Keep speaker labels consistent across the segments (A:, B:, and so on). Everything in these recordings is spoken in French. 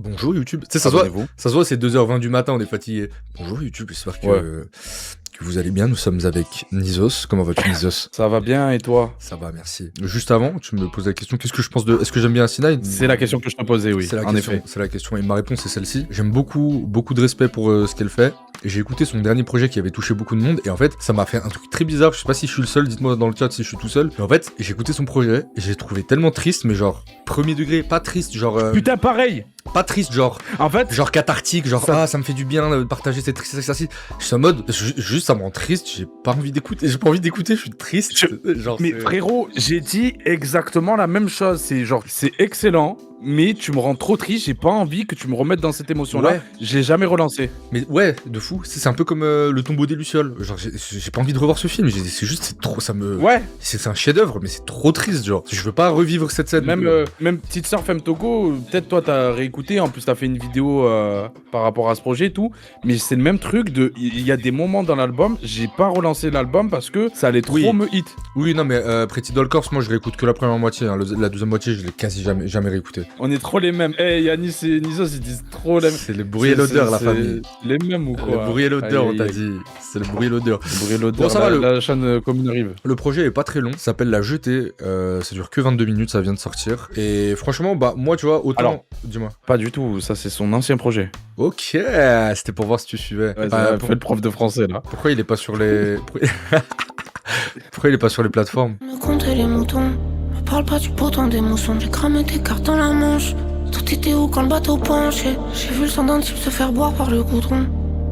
A: Bonjour YouTube. Tu sais,
B: Abonnez-vous.
A: ça se voit, c'est 2h20 du matin, on est fatigué. Bonjour YouTube, j'espère que vous allez bien. Nous sommes avec Nizos. Comment vas-tu, Nizos?
B: Ça va bien et toi?
A: Ça va, merci. Juste avant, tu me poses la question, qu'est-ce que je pense de... Est-ce que j'aime bien Asina?
B: C'est la question que je te posais, oui, en effet.
A: C'est la question, et ma réponse est celle-ci. J'aime beaucoup de respect pour ce qu'elle fait. Et j'ai écouté son dernier projet qui avait touché beaucoup de monde, et en fait, ça m'a fait un truc très bizarre. Je sais pas si je suis le seul, dites-moi dans le chat si je suis tout seul. Mais en fait, j'ai écouté son projet, et j'ai trouvé tellement triste, mais genre, premier degré, pas triste, genre...
B: Putain, pareil.
A: Pas triste, genre...
B: En fait...
A: Genre cathartique, genre ça me fait du bien de partager cette tristesse. Je suis en mode, juste ça me rend triste, j'ai pas envie d'écouter, je suis triste. Genre,
B: mais frérot, j'ai dit exactement la même chose, c'est genre, c'est excellent, mais tu me rends trop triste, j'ai pas envie que tu me remettes dans cette émotion-là,
A: ouais.
B: J'ai jamais relancé.
A: Mais ouais, de fou, c'est un peu comme Le Tombeau des Lucioles, genre j'ai pas envie de revoir ce film, c'est juste, c'est trop, ça me...
B: Ouais.
A: C'est un chef-d'œuvre, mais c'est trop triste, genre, je veux pas revivre cette scène.
B: Même Petite Sœur Femme Togo, peut-être toi t'as réécouté, en plus t'as fait une vidéo par rapport à ce projet et tout, mais c'est le même truc de, il y a des moments dans l'album, j'ai pas relancé l'album parce que ça allait trop me hit.
A: Oui, non mais Pretty Doll Corpse, moi je réécoute que la première moitié, hein. La deuxième moitié je l'ai quasi jamais réécouté.
B: On est trop les mêmes. Eh, Yanis et Nizos, ils disent trop les mêmes.
A: C'est le bruit et l'odeur, la famille.
B: Les mêmes ou quoi?
A: Le bruit et l'odeur, on t'a dit. C'est le bruit et l'odeur.
B: Le bruit et l'odeur,
A: bon, ça va,
B: la chaîne commune arrive.
A: Le projet est pas très long, ça s'appelle La Jetée, ça dure que 22 minutes, ça vient de sortir. Et franchement, bah moi tu vois, autant...
B: Alors,
A: dis-moi.
B: Pas du tout, ça c'est son ancien projet.
A: Ok, c'était pour voir si tu suivais.
B: Ouais, fait le prof de français là.
A: Pourquoi il est pas sur les... Pourquoi il est pas sur les plateformes?
C: Me compter les moutons, me parle pas du pourtant des moussons. J'ai cramé tes cartes dans la manche. Tout était où quand le bateau penchait? J'ai vu le sang d'un type se faire boire par le goudron.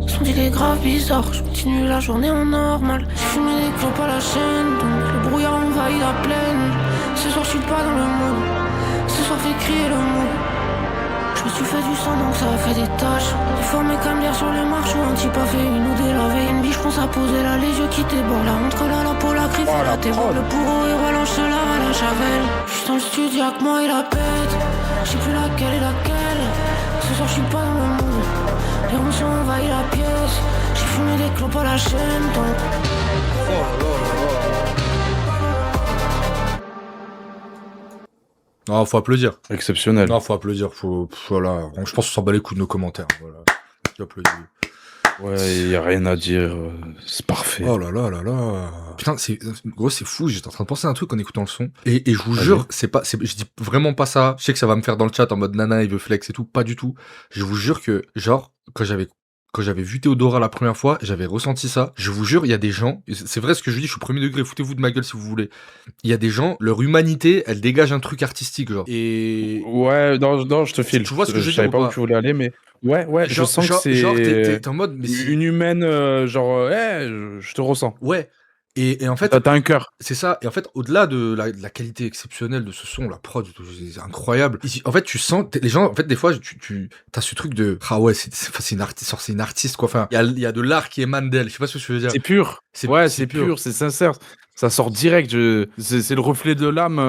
C: Son deal est grave bizarre, je continue la journée en normal. J'ai fumé des clopes à la chaîne, donc le brouillard envahit la plaine. Ce soir je suis pas dans le mood, ce soir fait crier le mood. Je me suis fait du sang donc ça a fait des taches. Déformé comme hier sur les marches où un type a fait une ou délavé. Une biche pense à poser là, les yeux qui débordent. La honte colle à la peau, la griffe et la terreur. Le bourreau et relance là à la javel. J'suis dans le studio avec moi et la pète. J'sais plus laquelle est laquelle. Ce soir j'suis pas dans le mood. Les ronces ont envahi la pièce. J'ai fumé des clopes à la chaîne donc.
A: Non, faut applaudir.
B: Exceptionnel.
A: Non, faut applaudir, voilà. Je pense qu'on s'en bat les coups de nos commentaires, voilà. J'applaudis.
B: Ouais, y a rien à dire, c'est parfait.
A: Oh là là là là. Putain, gros, c'est fou, j'étais en train de penser à un truc en écoutant le son. Et je vous jure, je dis vraiment pas ça. Je sais que ça va me faire dans le chat en mode nana, il veut flex et tout. Pas du tout. Je vous jure que, genre, quand j'avais vu Théodora la première fois, j'avais ressenti ça. Je vous jure, il y a des gens, c'est vrai ce que je dis, je suis premier degré, foutez-vous de ma gueule si vous voulez. Il y a des gens, leur humanité, elle dégage un truc artistique, genre. Et...
B: Ouais, non, je te file.
A: Tu vois ce que je
B: savais pas où tu voulais aller, mais... Ouais, je sens que c'est...
A: Genre, t'es en mode... Mais
B: une humaine, je te ressens.
A: Ouais. Et en fait...
B: T'as un cœur.
A: C'est ça. Et en fait, au-delà de la qualité exceptionnelle de ce son, la prod, c'est incroyable. En fait, tu sens... Les gens, en fait, des fois, t'as ce truc de... Ah ouais, c'est une artiste, quoi. Enfin, il y a de l'art qui émane d'elle. Je sais pas ce que je veux dire.
B: C'est pur. C'est pur, c'est sincère. Ça sort direct, c'est le reflet de l'âme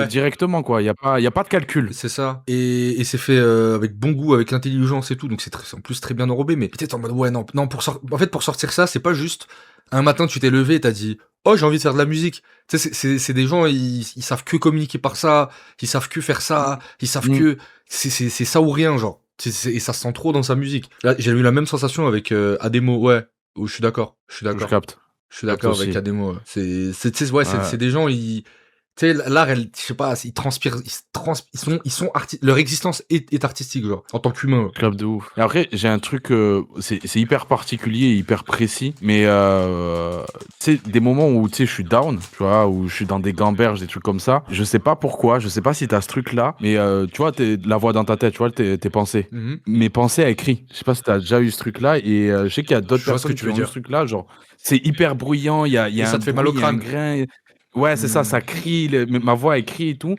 B: directement, quoi. Il y a pas de calcul.
A: C'est ça. Et c'est fait avec bon goût, avec l'intelligence et tout, donc c'est en plus très bien enrobé, mais peut-être en mode, ouais, non, pour sortir ça, c'est pas juste, un matin tu t'es levé et t'as dit, oh, j'ai envie de faire de la musique. Tu sais, c'est des gens, ils savent que communiquer par ça, ils savent que faire ça, ils savent que, c'est ça ou rien, genre. Et ça se sent trop dans sa musique. Là, j'ai eu la même sensation avec Ademo, ouais, où je suis d'accord.
B: Je capte.
A: Je suis d'accord avec Ademo. C'est des gens, tu sais, l'art, je sais pas, ils transpirent, leur existence est artistique, genre, en tant qu'humain.
B: Club de ouf. Et après, j'ai un truc, c'est hyper particulier, hyper précis, mais tu sais, des moments où, tu sais, je suis down, tu vois, où je suis dans des gamberges, des trucs comme ça, je sais pas pourquoi, je sais pas si t'as ce truc-là, mais tu vois, la voix dans ta tête, tu vois, tes pensées. Mes pensées à écrit. Je sais pas si t'as déjà eu ce truc-là, et je sais qu'il y a d'autres personnes qui ont eu ce truc-là, genre, c'est hyper bruyant, il y a
A: ça te fait mal au crâne.
B: grain. Ouais, c'est ça crie, ma voix elle crie et tout.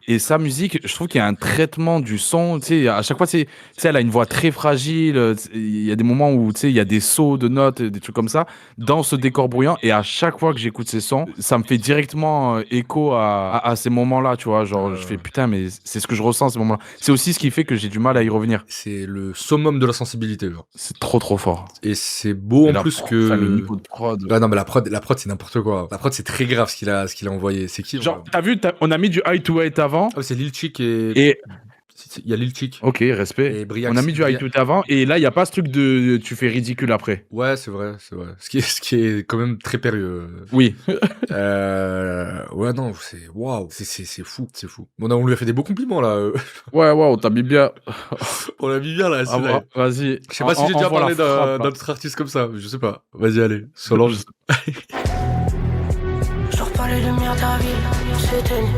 B: Et sa musique, je trouve qu'il y a un traitement du son, tu sais, à chaque fois, tu sais, elle a une voix très fragile, il y a des moments où, tu sais, il y a des sauts de notes, des trucs comme ça, dans ce décor bruyant, et à chaque fois que j'écoute ces sons, ça me fait directement écho à ces moments-là, tu vois, genre, je fais, putain, mais c'est ce que je ressens à ces moments-là. C'est aussi ce qui fait que j'ai du mal à y revenir.
A: C'est le summum de la sensibilité, genre.
B: C'est trop fort.
A: Et c'est beau en plus que...
B: le niveau de prod.
A: Ouais, non, mais la prod, c'est n'importe quoi. La prod, c'est très grave ce qu'il a envoyé. C'est qui?
B: Genre, t'as vu, on a mis du Eye to Eye avant.
A: Ah, c'est Lil Chick et Il y a Lil Chick.
B: Ok, respect.
A: Et Briax.
B: On a mis du high tout avant, et là, il n'y a pas ce truc de tu fais ridicule après.
A: Ouais, c'est vrai. Ce qui est quand même très périlleux.
B: Oui.
A: Ouais, non, waouh, c'est fou. Bon, on lui a fait des beaux compliments, là.
B: Ouais, on t'a mis bien.
A: On l'a mis bien, là.
B: Vas-y.
A: Je sais pas si j'ai déjà parlé d'un autre artiste comme ça. Je sais pas. Vas-y, allez. Solange.
C: Je dors pas les lumières de la ville, s'éteignent.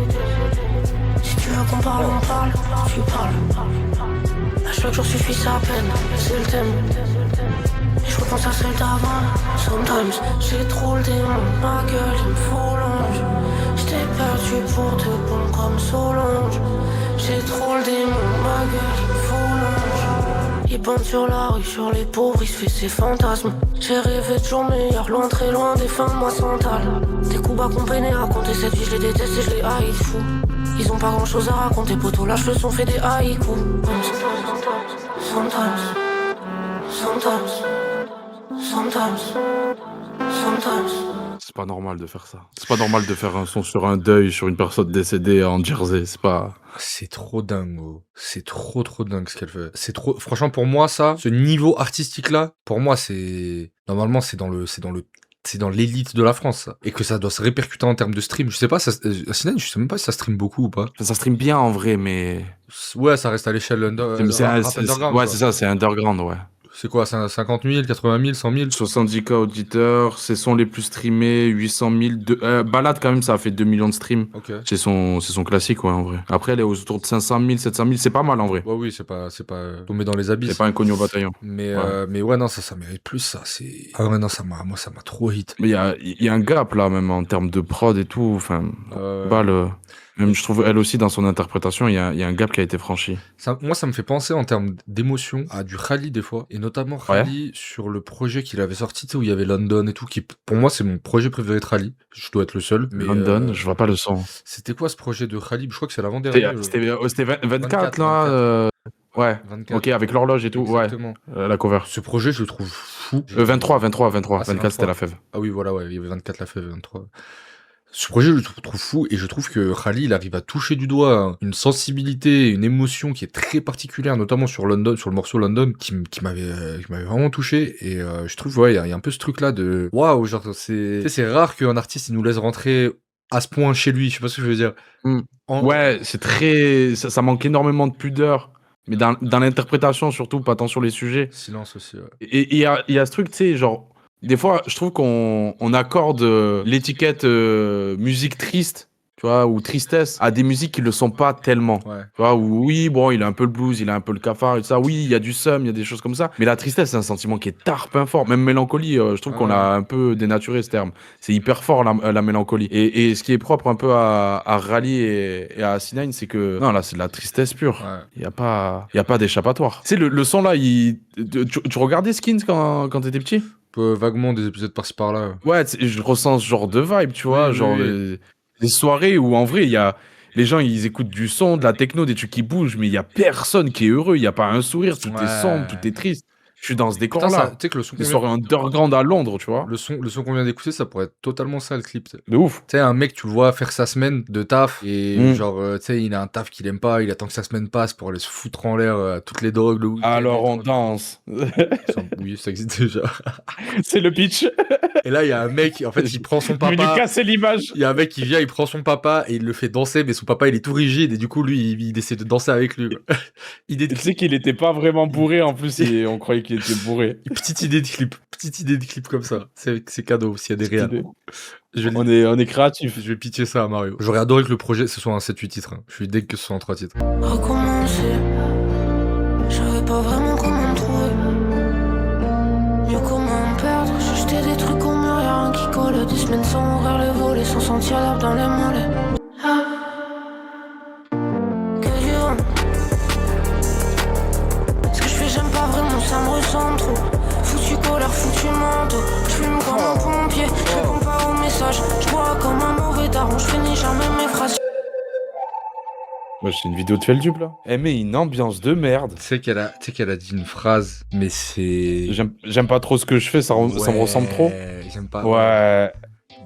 C: Si tu veux qu'on parle, on parle, tu parles. À chaque jour suffit sa peine, c'est le thème. Et je repense à celle d'avant. Sometimes j'ai trop le démon, ma gueule il me faut l'ange. J't'ai perdu pour de bon comme Solange. J'ai trop le démon, ma gueule il me faut l'ange. Il bande sur la rue, sur les pauvres, il se fait ses fantasmes. J'ai rêvé de jours meilleurs, loin très loin des fins de mois centrales. Des coups bas qu'on peinait à raconter cette vie, je les déteste et je les haïs fou. Ils ont pas grand chose à raconter, poteau, lâche le son, fait des haïkus. Sometimes.
B: C'est pas normal de faire ça. C'est pas normal de faire un son sur un deuil, sur une personne décédée en Jersey. C'est pas.
A: C'est trop dingue, gros. C'est trop dingue ce qu'elle fait. C'est trop. Franchement, pour moi, ce niveau artistique-là, pour moi, normalement, c'est dans l'élite de la France, ça. Et que ça doit se répercuter en termes de stream. Je sais pas, Sinane, je sais même pas si ça stream beaucoup ou pas.
B: Ça stream bien en vrai, mais.
A: Ouais, ça reste à l'échelle underground.
B: Ouais, c'est ça, c'est underground, ouais.
A: C'est quoi, 50 000, 80 000, 100 000
B: 70K auditeurs, ses sons les plus streamés, 800 000. Balade, quand même, ça a fait 2 millions de streams.
A: Ok.
B: C'est son classique, ouais, en vrai. Après, elle est autour de 500 000, 700 000, c'est pas mal, en vrai.
A: Ouais, oui, c'est pas tombé dans les abysses.
B: C'est pas inconnu au bataillon.
A: Mais ouais, non, ça mérite plus, ça. Ah ouais, non, moi, ça m'a trop hit.
B: Mais il y a un gap, là, même, en termes de prod et tout. Enfin, même, je trouve, elle aussi, dans son interprétation, il y a un gap qui a été franchi.
A: Moi, ça me fait penser, en termes d'émotion, à du Khali, des fois. Et notamment Khali, sur le projet qu'il avait sorti, tu sais, où il y avait London et tout, qui, pour moi, c'est mon projet préféré de Khali. Je dois être le seul. Mais,
B: London, je vois pas le son.
A: C'était quoi, ce projet de Khali? Je crois que c'est l'avant-dernier.
B: C'était 24, là. Ouais, 24. Ok, avec l'horloge et tout. Exactement. Ouais, la cover.
A: Ce projet, je le trouve fou.
B: 23. 24, c'était la fève.
A: Ah oui, voilà, ouais, il y avait 24 la fève, 23. Ce projet, je le trouve fou, et je trouve que Khali, il arrive à toucher du doigt une sensibilité, une émotion qui est très particulière, notamment sur London, sur le morceau London, qui m'avait vraiment touché, et je trouve, ouais, il y a un peu ce truc-là de, waouh, genre, c'est rare qu'un artiste, il nous laisse rentrer à ce point chez lui, je sais pas ce que je veux dire.
B: Ouais, c'est très, ça manque énormément de pudeur. Mais dans l'interprétation, surtout, pas tant sur les sujets.
A: Silence aussi, ouais.
B: Et il y a ce truc, tu sais, genre, des fois, je trouve qu'on accorde l'étiquette musique triste, tu vois, ou tristesse, à des musiques qui le sont pas tellement.
A: Ouais.
B: Tu vois, où oui, bon, il a un peu le blues, il a un peu le cafard et tout ça. Oui, il y a du seum, il y a des choses comme ça. Mais la tristesse, c'est un sentiment qui est tarpin fort. Même mélancolie, je trouve qu'on a un peu dénaturé ce terme. C'est hyper fort, la mélancolie. Et ce qui est propre un peu à Rally et à C9, c'est que, non, là, c'est de la tristesse pure. Il y a pas d'échappatoire. Tu sais, le son là, tu regardais Skins quand t'étais petit?
A: Vaguement des épisodes par-ci par-là.
B: Ouais, je ressens ce genre de vibe, tu vois, genre des soirées où en vrai les gens ils écoutent du son, de la techno, des trucs qui bougent, mais il y a personne qui est heureux, il y a pas un sourire, tout est sombre, tout est triste. Je suis dans ce décor-là.
A: Tu sais que le son
B: des soirées underground à Londres, tu vois.
A: Le son qu'on vient d'écouter, ça pourrait être totalement ça, le clip.
B: De ouf.
A: Tu sais, un mec, tu le vois faire sa semaine de taf, et genre, tu sais, il a un taf qu'il aime pas, il attend que sa semaine passe pour aller se foutre en l'air toutes les drogues, le week-end.
B: Alors on danse.
A: Oui, ça existe déjà.
B: C'est le pitch.
A: Et là, il y a un mec, en fait, il prend son papa.
B: Mais lui casser l'image.
A: Il y a un mec qui vient, il prend son papa et il le fait danser, mais son papa, il est tout rigide, et du coup, lui, il essaie de danser avec lui.
B: Tu sais qu'il était pas vraiment bourré, en plus, et on croyait qu'il était bourré.
A: Petite idée de clip comme ça. C'est cadeau s'il y a des réals.
B: On est créatifs.
A: Je vais pitcher ça à Mario. J'aurais adoré que le projet ce soit un 7-8 titres. Je suis deg que ce soit en 3 titres.
C: Recommencer, je savais pas vraiment comment me trouver. Mieux comment me perdre. J'ai jeté des trucs au mur, y'a rien qui colle. Des semaines sans ouvrir les volets, sans sentir l'herbe dans les mollets. Que du vent. Ce que je fais, j'aime pas vraiment, ça me ressemble trop. Foutu colère, foutu manteau. J'fume comme un pompier, je réponds pas aux messages. J'bois comme un mauvais daron, j'finis jamais mes phrases.
B: Moi, c'est une vidéo de Feldub là. Elle met une ambiance de merde.
A: Tu sais qu'elle a dit une phrase, mais c'est.
B: J'aime pas trop ce que je fais, ça me ressemble trop.
A: J'aime pas.
B: Ouais.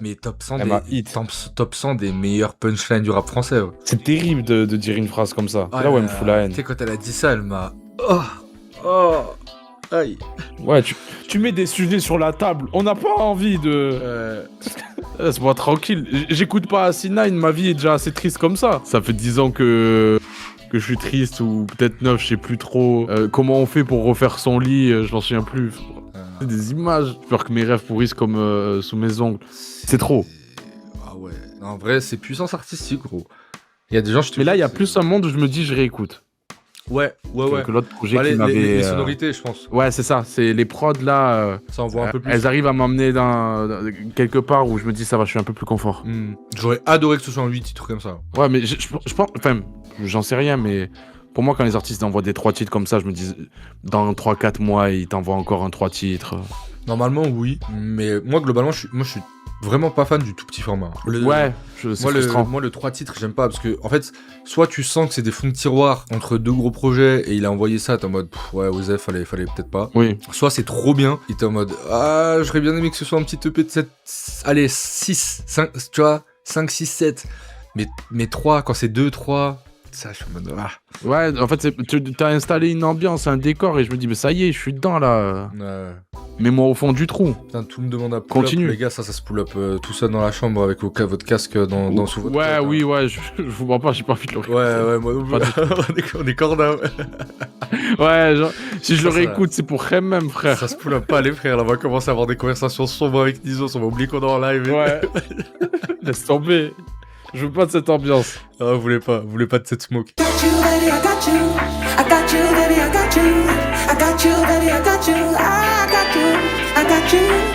A: mais top 100
B: Elle m'a
A: des,
B: hit.
A: top 100 des meilleurs punchlines du rap français. Ouais.
B: C'est terrible de dire une phrase comme ça. C'est là où elle me fout la haine.
A: Tu sais, quand elle a dit ça, elle m'a. Oh, aïe.
B: Ouais, tu mets des sujets sur la table. On n'a pas envie de. Laisse-moi tranquille. J'écoute pas C9, ma vie est déjà assez triste comme ça. Ça fait 10 ans que je suis triste ou peut-être 9, je sais plus trop. Comment on fait pour refaire son lit, je m'en souviens plus. C'est des images. J'ai peur que mes rêves pourrissent comme sous mes ongles. C'est trop.
A: Ah ouais. En vrai, c'est puissance artistique, gros. Il y a des gens, je te
B: Mais là, il y a
A: dis,
B: plus un monde où je me dis, je réécoute.
A: Ouais.
B: Que l'autre projet
A: Bah,
B: qui m'avait.
A: les sonorités, je pense.
B: Ouais, c'est ça. C'est les prods là.
A: Ça envoie un peu plus.
B: Elles arrivent à m'emmener dans quelque part où je me dis, ça va, je suis un peu plus confort.
A: J'aurais adoré que ce soit en 8 titres comme ça.
B: Ouais, mais je pense. Enfin, j'en sais rien, mais pour moi, quand les artistes envoient des 3 titres comme ça, je me dis, dans 3-4 mois, ils t'envoient encore un 3 titres.
A: Normalement, oui. Mais moi, globalement, je suis vraiment pas fan du tout petit format.
B: Ouais, c'est frustrant.
A: Moi, le 3 titres, j'aime pas parce que, en fait, soit tu sens que c'est des fonds de tiroir entre 2 gros projets et il a envoyé ça, t'es en mode, ouais, Osef, fallait peut-être pas.
B: Oui.
A: Soit c'est trop bien, et t'es en mode, j'aurais bien aimé que ce soit un petit EP de 7, allez, 6, 5, tu vois, 5, 6, 7. Mais 3, quand c'est 2, 3, ça, je suis en mode,
B: Ouais, en fait, t'as installé une ambiance, un décor, et je me dis, mais ça y est, je suis dedans là. Mets-moi au fond du trou.
A: Putain, tout me demande à pull
B: Continue.
A: up, les gars, ça se pull up tout seul dans la chambre avec votre casque dans sous votre
B: Ouais,
A: tête,
B: oui, ouais, je vous mens pas, j'ai pas envie de le
A: Ouais, moi non plus. On est corda.
B: Ouais, genre, si je le
A: Ça,
B: réécoute, c'est pour même, frère.
A: Ça se pull up pas, les frères. Là, on va commencer à avoir des conversations sombres avec Nizos. On va oublier qu'on est en live.
B: Ouais. Laisse tomber. Je veux pas de cette ambiance.
A: Ah, vous voulez pas de cette smoke.
D: Got you, baby, I got you. I got you, baby, I got you. I got you, baby, I got you. I got you.